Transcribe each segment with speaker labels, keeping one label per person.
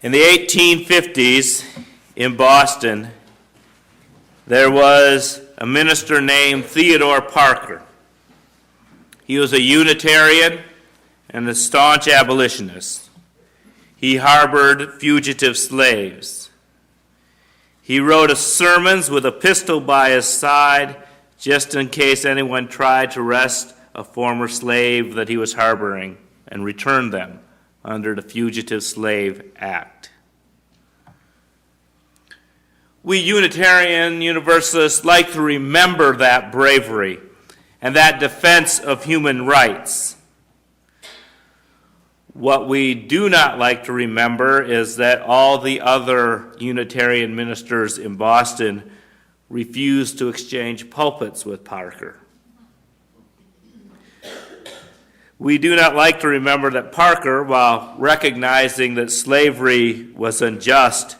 Speaker 1: In the 1850s in Boston, there was a minister named Theodore Parker. He was a Unitarian and a staunch abolitionist. He harbored fugitive slaves. He wrote sermons with a pistol by his side just in case anyone tried to arrest a former slave that he was harboring and return them under the Fugitive Slave Act. We Unitarian Universalists like to remember that bravery and that defense of human rights. What we do not like to remember is that all the other Unitarian ministers in Boston refused to exchange pulpits with Parker. We do not like to remember that Parker, while recognizing that slavery was unjust,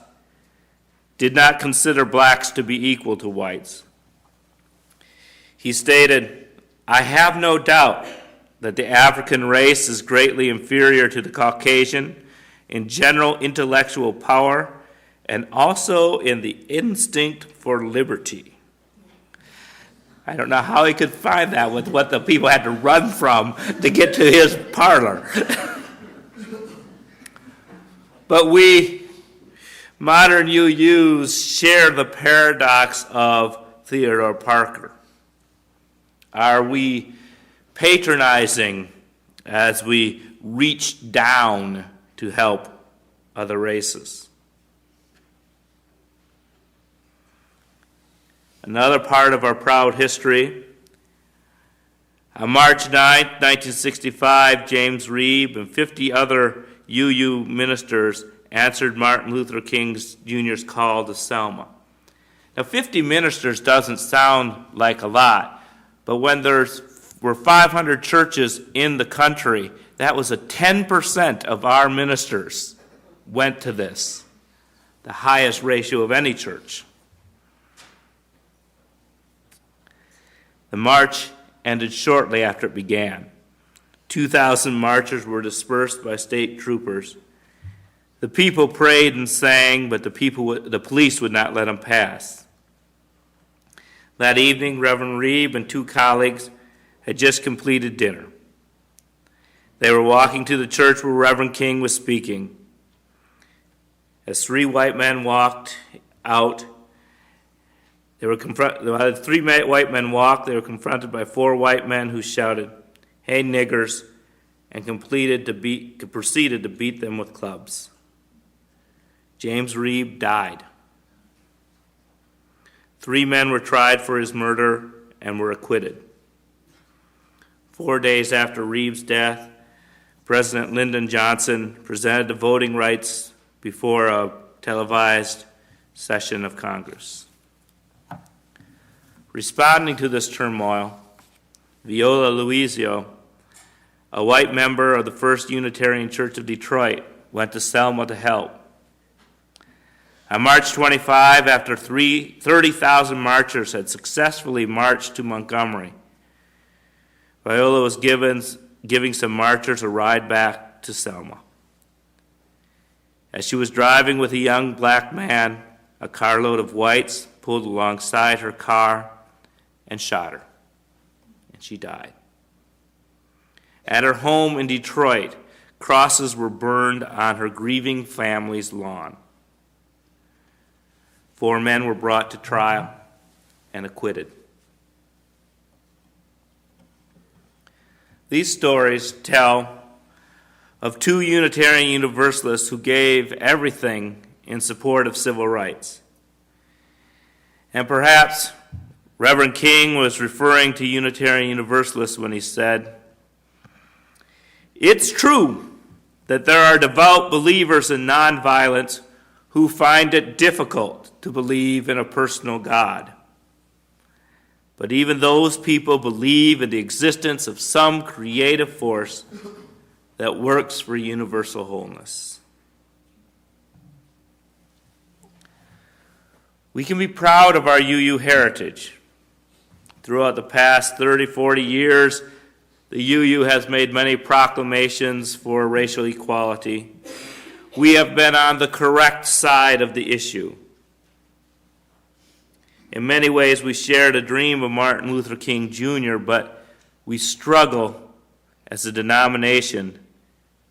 Speaker 1: did not consider blacks to be equal to whites. He stated, "I have no doubt that the African race is greatly inferior to the Caucasian in general intellectual power and also in the instinct for liberty." I don't know how he could find that with what the people had to run from to get to his parlor. But we modern UUs share the paradox of Theodore Parker. Are we patronizing as we reach down to help other races? Another part of our proud history. On March 9, 1965, James Reeb and 50 other UU ministers answered Martin Luther King Jr.'s call to Selma. Now, 50 ministers doesn't sound like a lot, but when there were 500 churches in the country, that was 10% of our ministers went to this, the highest ratio of any church. The march ended shortly after it began. 2,000 marchers were dispersed by state troopers. The people prayed and sang, but the police would not let them pass. That evening, Reverend Reeb and 2 colleagues had just completed dinner. They were walking to the church where Reverend King was speaking. As 3 white men walked out, they were confronted by 4 white men who shouted, "Hey, niggers," and proceeded to beat them with clubs. James Reeb died. 3 men were tried for his murder and were acquitted. 4 days after Reeb's death, President Lyndon Johnson presented the voting rights before a televised session of Congress. Responding to this turmoil, Viola Luizio, a white member of the First Unitarian Church of Detroit, went to Selma to help. On March 25, after 30,000 marchers had successfully marched to Montgomery, Viola was giving some marchers a ride back to Selma. As she was driving with a young black man, a carload of whites pulled alongside her car and shot her, and she died. At her home in Detroit, crosses were burned on her grieving family's lawn. 4 men were brought to trial and acquitted. These stories tell of 2 Unitarian Universalists who gave everything in support of civil rights. And perhaps Reverend King was referring to Unitarian Universalists when he said, "It's true that there are devout believers in nonviolence who find it difficult to believe in a personal God. But even those people believe in the existence of some creative force that works for universal wholeness." We can be proud of our UU heritage. Throughout the past 30, 40 years, the UU has made many proclamations for racial equality. we have been on the correct side of the issue. In many ways, we share the dream of Martin Luther King Jr., but we struggle as a denomination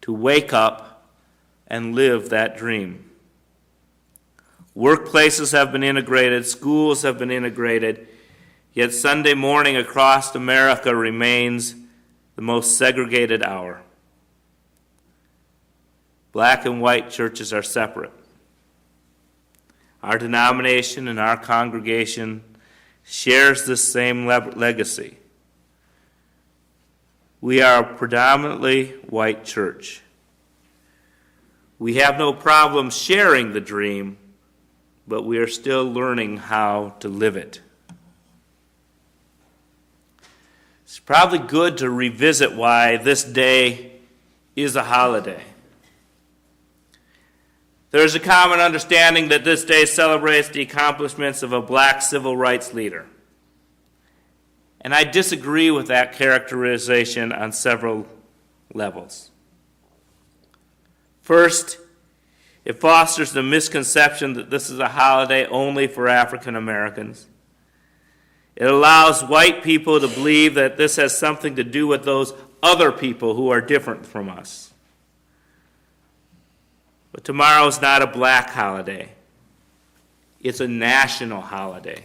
Speaker 1: to wake up and live that dream. Workplaces have been integrated, schools have been integrated, yet Sunday morning across America remains the most segregated hour. Black and white churches are separate. Our denomination and our congregation shares this same legacy. We are a predominantly white church. We have no problem sharing the dream, but we are still learning how to live it. It's probably good to revisit why this day is a holiday. There is a common understanding that this day celebrates the accomplishments of a black civil rights leader. And I disagree with that characterization on several levels. First, it fosters the misconception that this is a holiday only for African Americans. It allows white people to believe that this has something to do with those other people who are different from us. But tomorrow is not a black holiday. It's a national holiday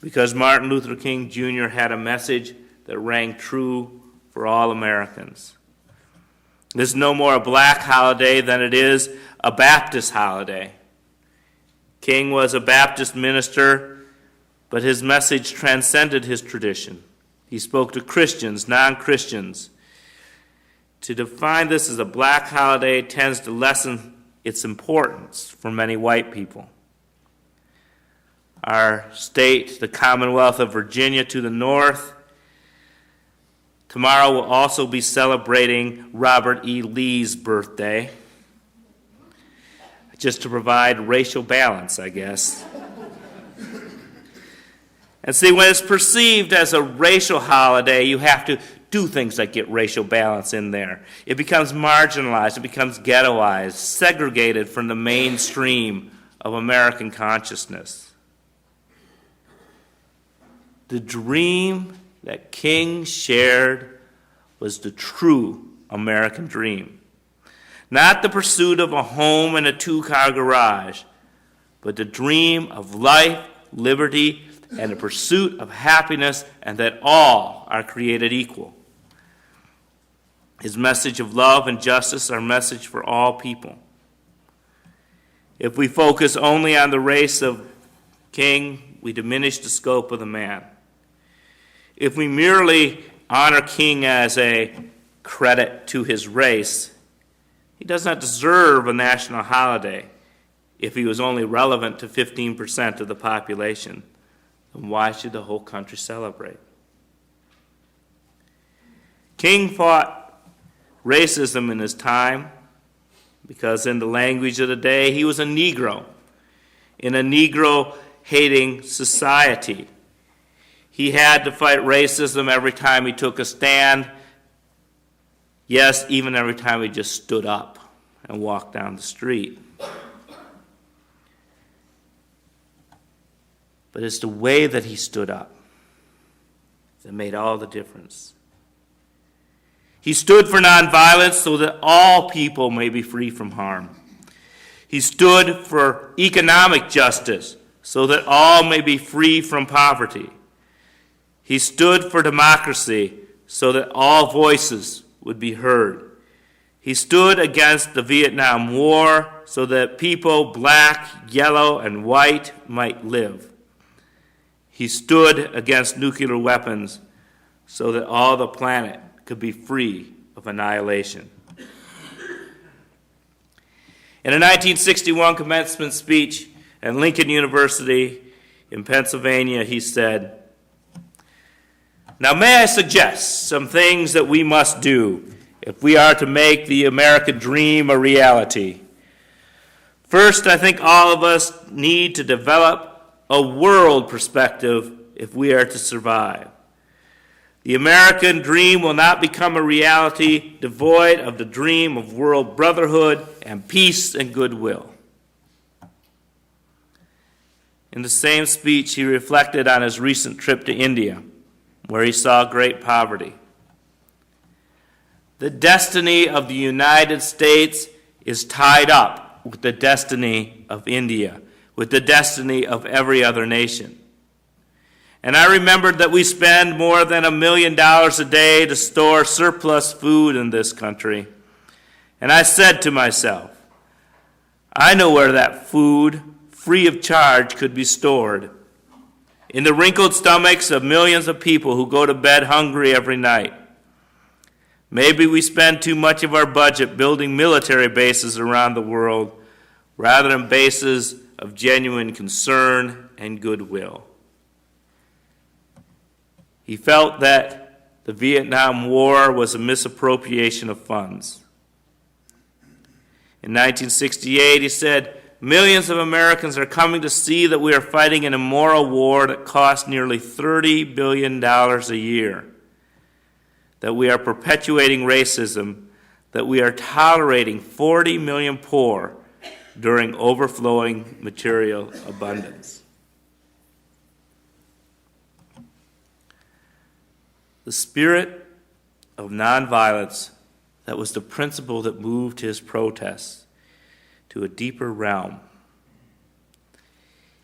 Speaker 1: because Martin Luther King Jr. had a message that rang true for all Americans. This is no more a black holiday than it is a Baptist holiday. King was a Baptist minister, but his message transcended his tradition. He spoke to Christians, non-Christians. To define this as a black holiday tends to lessen its importance for many white people. Our state, the Commonwealth of Virginia to the north, tomorrow will also be celebrating Robert E. Lee's birthday, just to provide racial balance, I guess. And see, when it's perceived as a racial holiday, you have to do things like get racial balance in there. It becomes marginalized, it becomes ghettoized, segregated from the mainstream of American consciousness. The dream that King shared was the true American dream. Not the pursuit of a home and a two-car garage, but the dream of life, liberty, and the pursuit of happiness, and that all are created equal. His message of love and justice are a message for all people. If we focus only on the race of King, we diminish the scope of the man. If we merely honor King as a credit to his race, he does not deserve a national holiday. If he was only relevant to 15% of the population, then why should the whole country celebrate? King fought racism in his time because, in the language of the day, he was a Negro in a Negro-hating society. He had to fight racism every time he took a stand. Yes, even every time he just stood up and walked down the street. But it's the way that he stood up that made all the difference. He stood for nonviolence so that all people may be free from harm. He stood for economic justice so that all may be free from poverty. He stood for democracy so that all voices would be heard. He stood against the Vietnam War so that people, black, yellow, and white, might live. He stood against nuclear weapons so that all the planet could be free of annihilation. In a 1961 commencement speech at Lincoln University in Pennsylvania, he said, "Now may I suggest some things that we must do if we are to make the American dream a reality. First, I think all of us need to develop a world perspective if we are to survive. The American dream will not become a reality devoid of the dream of world brotherhood and peace and goodwill. In the same speech, he reflected on his recent trip to India, where he saw great poverty. The destiny of the United States is tied up with the destiny of India, with the destiny of every other nation. And I remembered that we spend more than $1 million a day to store surplus food in this country. And I said to myself, I know where that food, free of charge, could be stored. In the wrinkled stomachs of millions of people who go to bed hungry every night. Maybe we spend too much of our budget building military bases around the world rather than bases of genuine concern and goodwill. He felt that the Vietnam War was a misappropriation of funds. In 1968, he said, millions of Americans are coming to see that we are fighting an immoral war that costs nearly $30 billion a year, that we are perpetuating racism, that we are tolerating 40 million poor during overflowing material abundance. The spirit of nonviolence that was the principle that moved his protests to a deeper realm.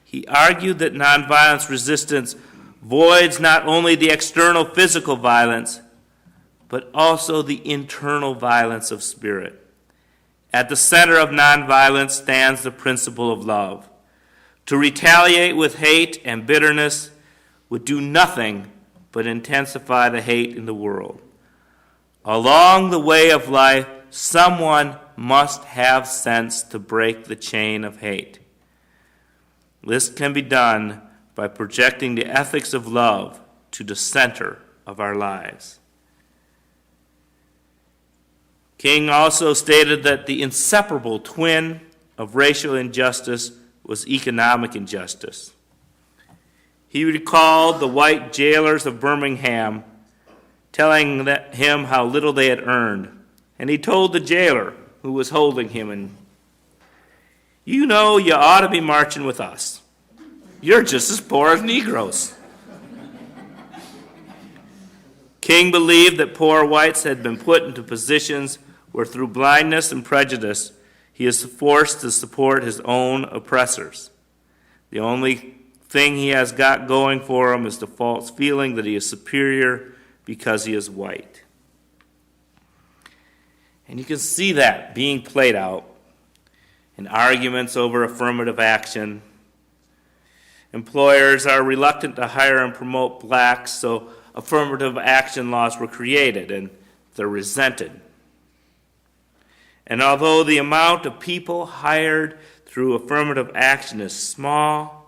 Speaker 1: He argued that nonviolence resistance voids not only the external physical violence, but also the internal violence of spirit. At the center of nonviolence stands the principle of love. To retaliate with hate and bitterness would do nothing but intensify the hate in the world. Along the way of life, someone must have sense to break the chain of hate. This can be done by projecting the ethics of love to the center of our lives. King also stated that the inseparable twin of racial injustice was economic injustice. He recalled the white jailers of Birmingham telling him how little they had earned. And he told the jailer who was holding him, and you know you ought to be marching with us. You're just as poor as Negroes. King believed that poor whites had been put into positions where through blindness and prejudice he is forced to support his own oppressors. The only thing he has got going for him is the false feeling that he is superior because he is white. And you can see that being played out in arguments over affirmative action. Employers are reluctant to hire and promote blacks, so affirmative action laws were created, and they're resented. And although the amount of people hired through affirmative action is small,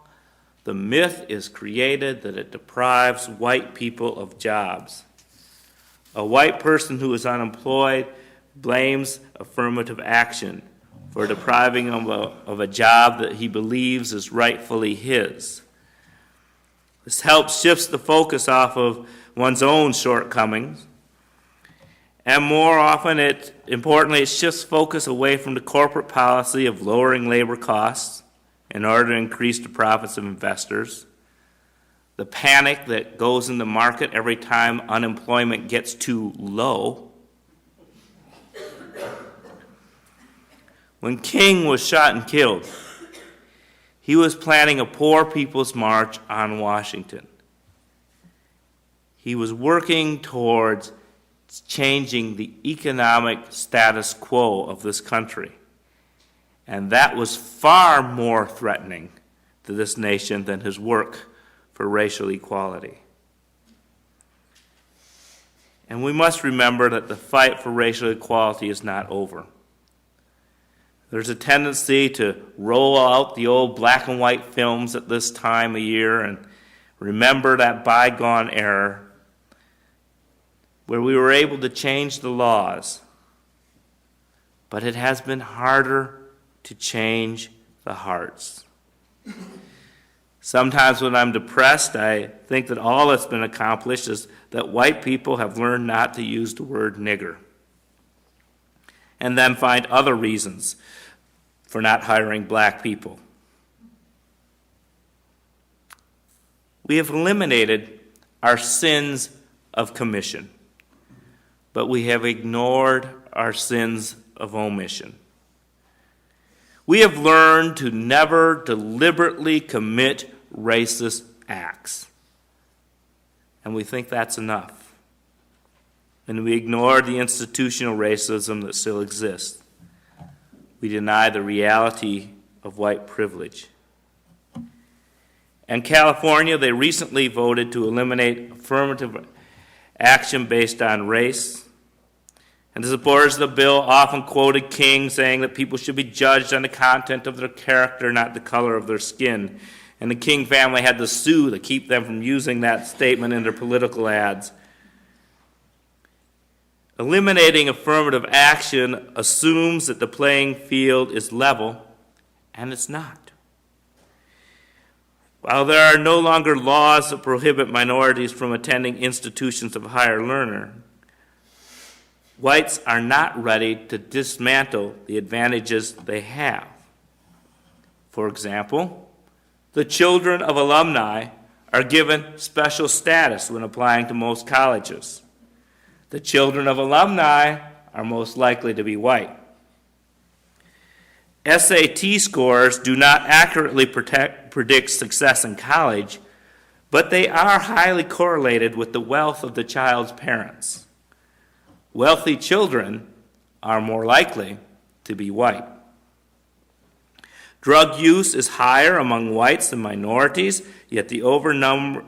Speaker 1: the myth is created that it deprives white people of jobs. A white person who is unemployed blames affirmative action for depriving him of a job that he believes is rightfully his. This helps shift the focus off of one's own shortcomings, and more often, importantly, it shifts focus away from the corporate policy of lowering labor costs in order to increase the profits of investors, the panic that goes in the market every time unemployment gets too low. When King was shot and killed, he was planning a poor people's march on Washington. He was working towards changing the economic status quo of this country. And that was far more threatening to this nation than his work for racial equality. And we must remember that the fight for racial equality is not over. There's a tendency to roll out the old black and white films at this time of year and remember that bygone era where we were able to change the laws. But it has been harder to change the hearts. Sometimes when I'm depressed, I think that all that's been accomplished is that white people have learned not to use the word nigger, and then find other reasons for not hiring black people. We have eliminated our sins of commission, but we have ignored our sins of omission. We have learned to never deliberately commit racist acts, and we think that's enough. And we ignore the institutional racism that still exists. We deny the reality of white privilege. In California, they recently voted to eliminate affirmative action based on race. And the supporters of the bill often quoted King saying that people should be judged on the content of their character, not the color of their skin. And the King family had to sue to keep them from using that statement in their political ads. Eliminating affirmative action assumes that the playing field is level, and it's not. While there are no longer laws that prohibit minorities from attending institutions of higher learning, whites are not ready to dismantle the advantages they have. For example, the children of alumni are given special status when applying to most colleges. The children of alumni are most likely to be white. SAT scores do not accurately predict success in college, but they are highly correlated with the wealth of the child's parents. Wealthy children are more likely to be white. Drug use is higher among whites than minorities, yet the overwhelming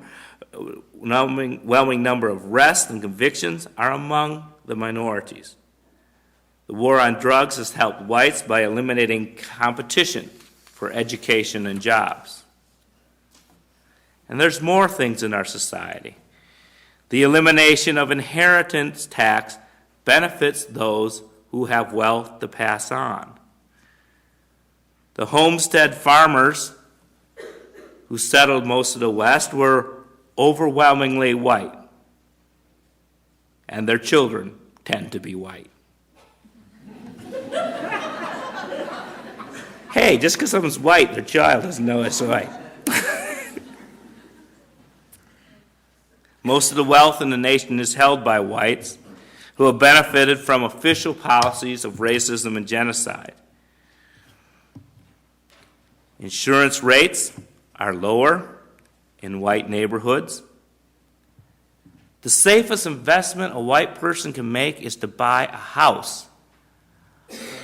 Speaker 1: number of arrests and convictions are among the minorities. The war on drugs has helped whites by eliminating competition for education and jobs. And there's more things in our society. The elimination of inheritance tax benefits those who have wealth to pass on. The homestead farmers who settled most of the West were overwhelmingly white, and their children tend to be white. Hey, just because someone's white, their child doesn't know it's white. Most of the wealth in the nation is held by whites who have benefited from official policies of racism and genocide. Insurance rates are lower in white neighborhoods. The safest investment a white person can make is to buy a house.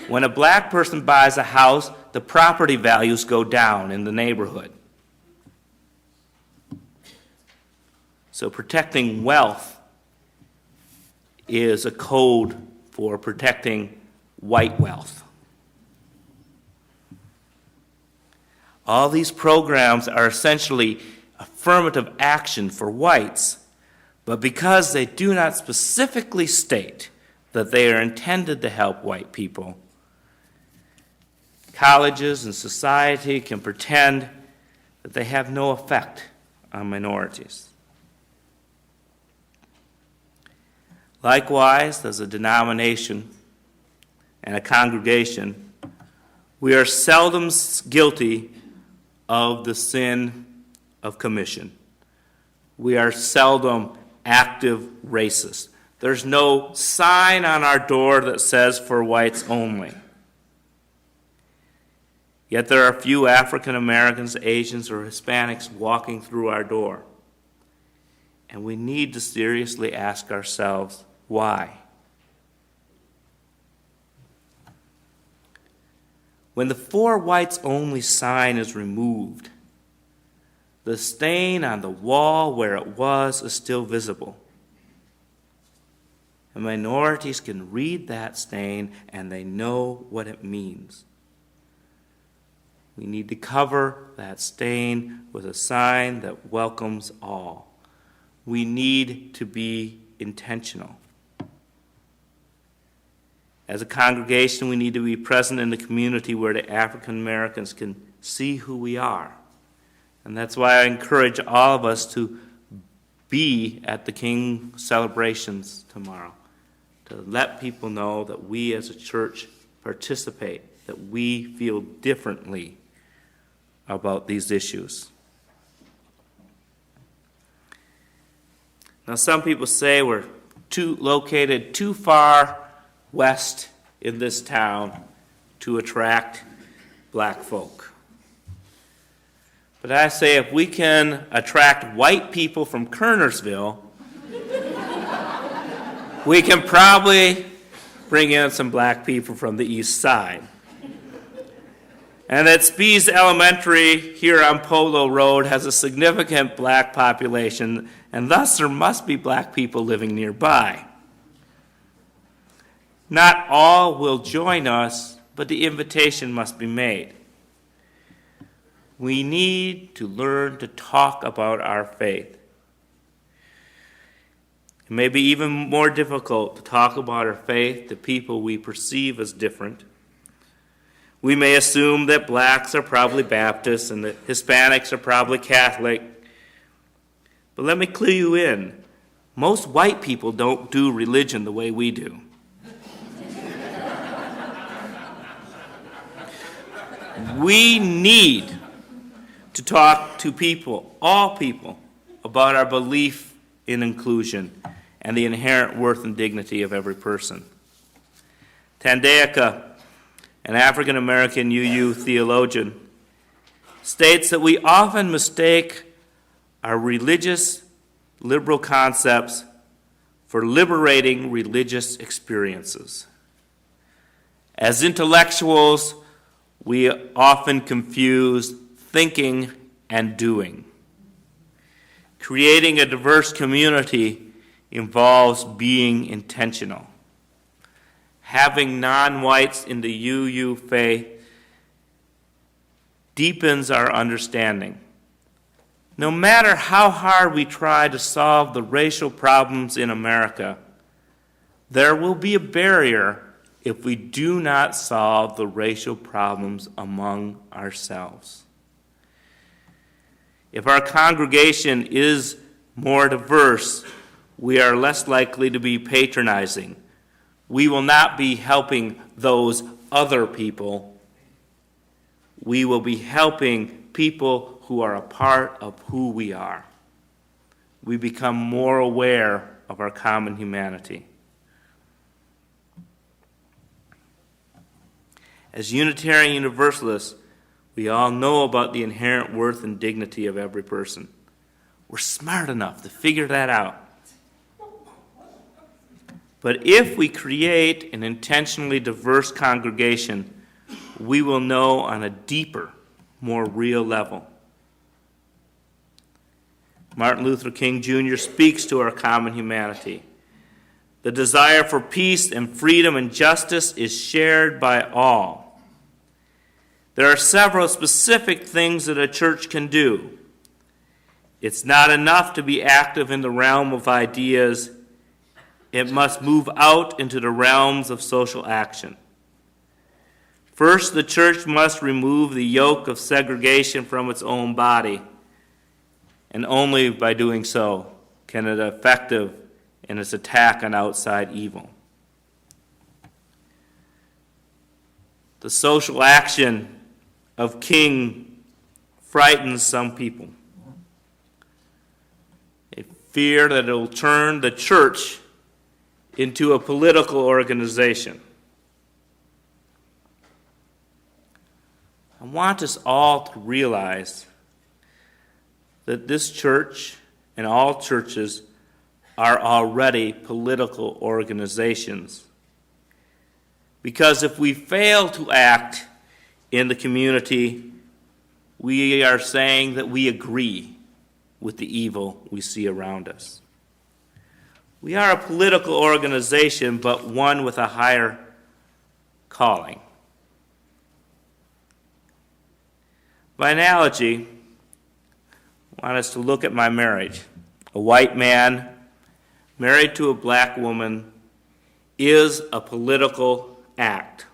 Speaker 1: When a black person buys a house, the property values go down in the neighborhood. So protecting wealth is a code for protecting white wealth. All these programs are essentially affirmative action for whites, but because they do not specifically state that they are intended to help white people, colleges and society can pretend that they have no effect on minorities. Likewise, as a denomination and a congregation, we are seldom guilty of the sin of commission. We are seldom active racists. There's no sign on our door that says for whites only. Yet there are few African Americans, Asians, or Hispanics walking through our door. And we need to seriously ask ourselves, why? When the "For Whites Only" sign is removed, the stain on the wall where it was is still visible. And minorities can read that stain and they know what it means. We need to cover that stain with a sign that welcomes all. We need to be intentional. As a congregation, we need to be present in the community where the African Americans can see who we are And that's why I encourage all of us to be at the King celebrations tomorrow, to let people know that we as a church participate, that we feel differently about these issues. Now, some people say we're located too far west in this town to attract black folk. But I say if we can attract white people from Kernersville, we can probably bring in some black people from the east side. And that Spees Elementary here on Polo Road has a significant black population, and thus there must be black people living nearby. Not all will join us, but the invitation must be made. We need to learn to talk about our faith. It may be even more difficult to talk about our faith to people we perceive as different. We may assume that blacks are probably Baptists and that Hispanics are probably Catholic. But let me clue you in. Most white people don't do religion the way we do. We need to talk to people, all people, about our belief in inclusion and the inherent worth and dignity of every person. Tandeka, an African-American UU theologian, states that we often mistake our religious liberal concepts for liberating religious experiences. As intellectuals, we often confuse thinking and doing. Creating a diverse community involves being intentional. Having non-whites in the UU faith deepens our understanding. No matter how hard we try to solve the racial problems in America, there will be a barrier if we do not solve the racial problems among ourselves. If our congregation is more diverse, we are less likely to be patronizing. We will not be helping those other people. We will be helping people who are a part of who we are. We become more aware of our common humanity. As Unitarian Universalists, we all know about the inherent worth and dignity of every person. We're smart enough to figure that out. But if we create an intentionally diverse congregation, we will know on a deeper, more real level. Martin Luther King Jr. speaks to our common humanity. The desire for peace and freedom and justice is shared by all. There are several specific things that a church can do. It's not enough to be active in the realm of ideas. It must move out into the realms of social action. First, the church must remove the yoke of segregation from its own body, and only by doing so can it be effective in its attack on outside evil. The social action of King frightens some people. They fear that it will turn the church into a political organization. I want us all to realize that this church and all churches are already political organizations. Because if we fail to act in the community, we are saying that we agree with the evil we see around us. We are a political organization, but one with a higher calling. By analogy, I want us to look at my marriage. A white man married to a black woman is a political act.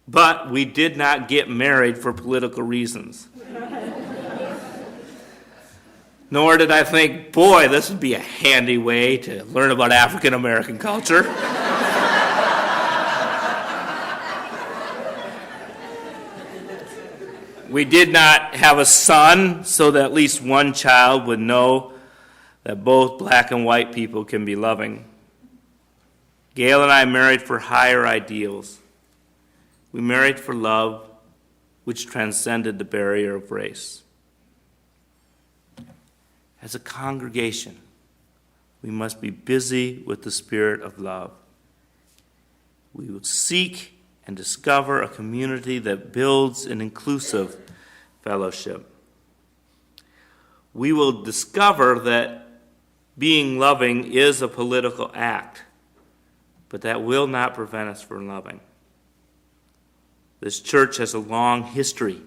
Speaker 1: But we did not get married for political reasons. Nor did I think, boy, this would be a handy way to learn about African American culture. We did not have a son, so that at least one child would know that both black and white people can be loving. Gail and I married for higher ideals. We married for love, which transcended the barrier of race. As a congregation, we must be busy with the spirit of love. We will seek and discover a community that builds an inclusive fellowship. We will discover that being loving is a political act, but that will not prevent us from loving. This church has a long history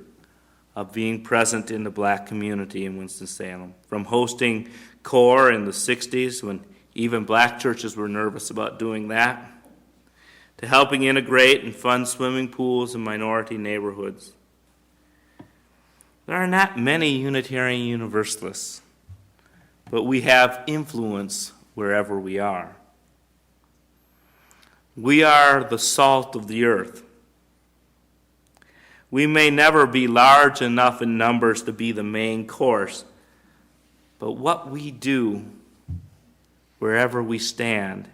Speaker 1: of being present in the black community in Winston-Salem, from hosting CORE in the 60s when even black churches were nervous about doing that, to helping integrate and fund swimming pools in minority neighborhoods. There are not many Unitarian Universalists, but we have influence wherever we are. We are the salt of the earth. We may never be large enough in numbers to be the main course, but what we do, wherever we stand,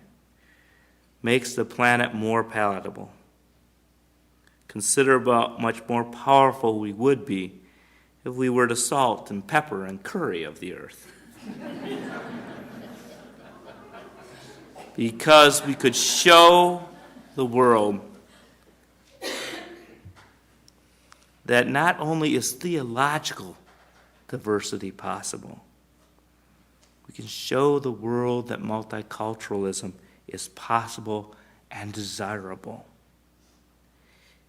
Speaker 1: makes the planet more palatable. Consider how much more powerful we would be if we were the salt and pepper and curry of the earth. Because we could show the world that not only is theological diversity possible, we can show the world that multiculturalism is possible and desirable.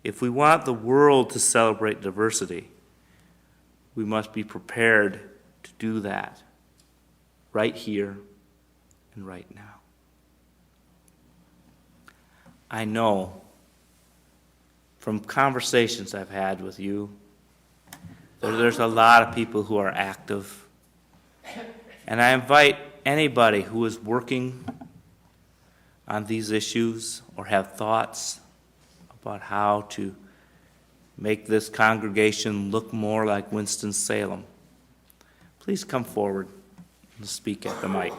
Speaker 1: If we want the world to celebrate diversity, we must be prepared to do that right here and right now. I know from conversations I've had with you that there's a lot of people who are active. And I invite anybody who is working on these issues or have thoughts about how to make this congregation look more like Winston-Salem, please come forward and speak at the mic.